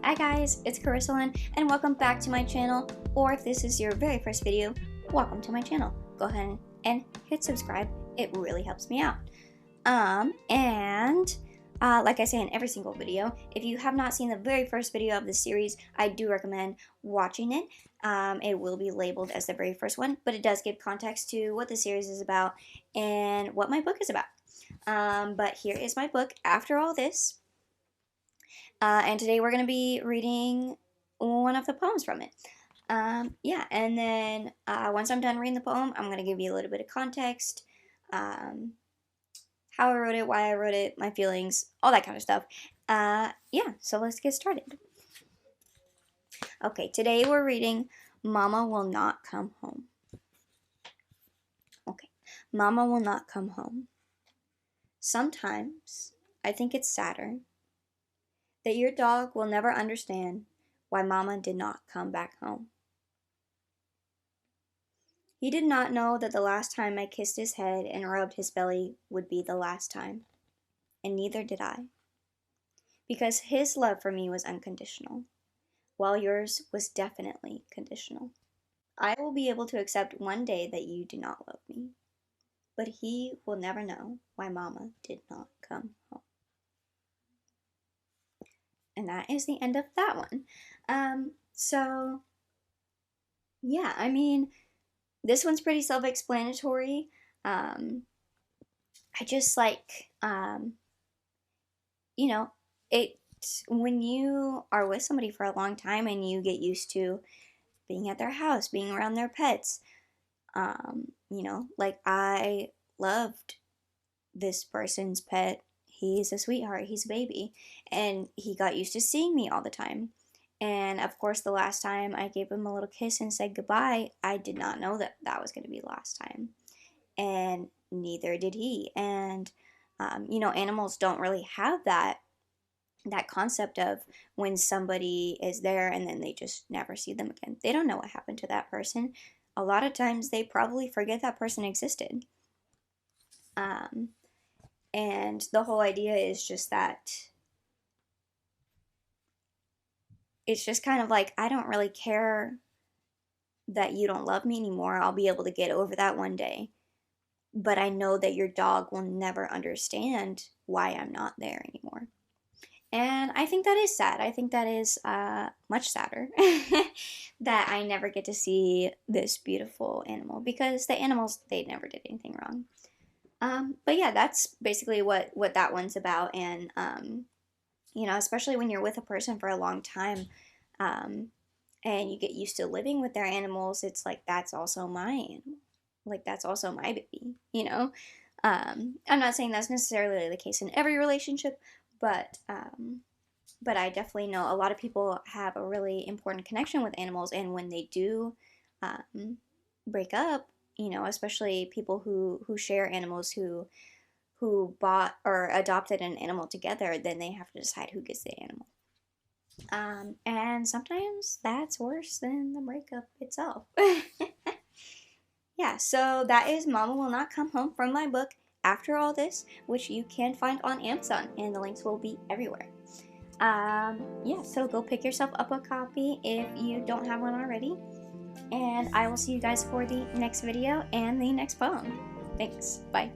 Hi guys, it's Carissa Lynn, and welcome back to my channel, or if this is your very first video, welcome to my channel. Go ahead and hit subscribe, it really helps me out. Like I say in every single video, if you have not seen the very first video of this series, I do recommend watching it. It will be labeled as the very first one, but it does give context to what the series is about and what my book is about. But here is my book, After All This. And today we're going to be reading one of the poems from it. Yeah, and then once I'm done reading the poem, I'm going to give you a little bit of context, how I wrote it, why I wrote it, my feelings, all that kind of stuff. Yeah, so let's get started. Okay, today we're reading Mama Will Not Come Home. Okay, Mama will not come home. Sometimes I think it's sadder that your dog will never understand why Mama did not come back home. He did not know that the last time I kissed his head and rubbed his belly would be the last time, and neither did I, because his love for me was unconditional, while yours was definitely conditional. I will be able to accept one day that you do not love me, but he will never know why Mama did not come home. And that is the end of that one. So, yeah, I mean, this one's pretty self-explanatory. I just like, you know, when you are with somebody for a long time and you get used to being at their house, being around their pets, you know, like I loved this person's pet. He's a sweetheart, he's a baby, and he got used to seeing me all the time. And of course, the last time I gave him a little kiss and said goodbye, I did not know that that was going to be the last time. And neither did he. And, you know, animals don't really have that concept of when somebody is there and then they just never see them again. They don't know what happened to that person. A lot of times they probably forget that person existed. And the whole idea is just that it's just kind of like, I don't really care that you don't love me anymore. I'll be able to get over that one day. But I know that your dog will never understand why I'm not there anymore. And I think that is sad. I think that is much sadder that I never get to see this beautiful animal, because the animals, they never did anything wrong. But yeah, that's basically what that one's about. And, you know, especially when you're with a person for a long time, and you get used to living with their animals, it's like, that's also my animal. Like, that's also my baby, you know? I'm not saying that's necessarily the case in every relationship, but I definitely know a lot of people have a really important connection with animals, and when they do break up, you know, especially people who share animals, who bought or adopted an animal together, then they have to decide who gets the animal. And sometimes that's worse than the breakup itself. Yeah, so that is Mama Will Not Come Home from my book, After All This, which you can find on Amazon, and the links will be everywhere. Yeah, so go pick yourself up a copy if you don't have one already. And I will see you guys for the next video and the next poem. Thanks. Bye.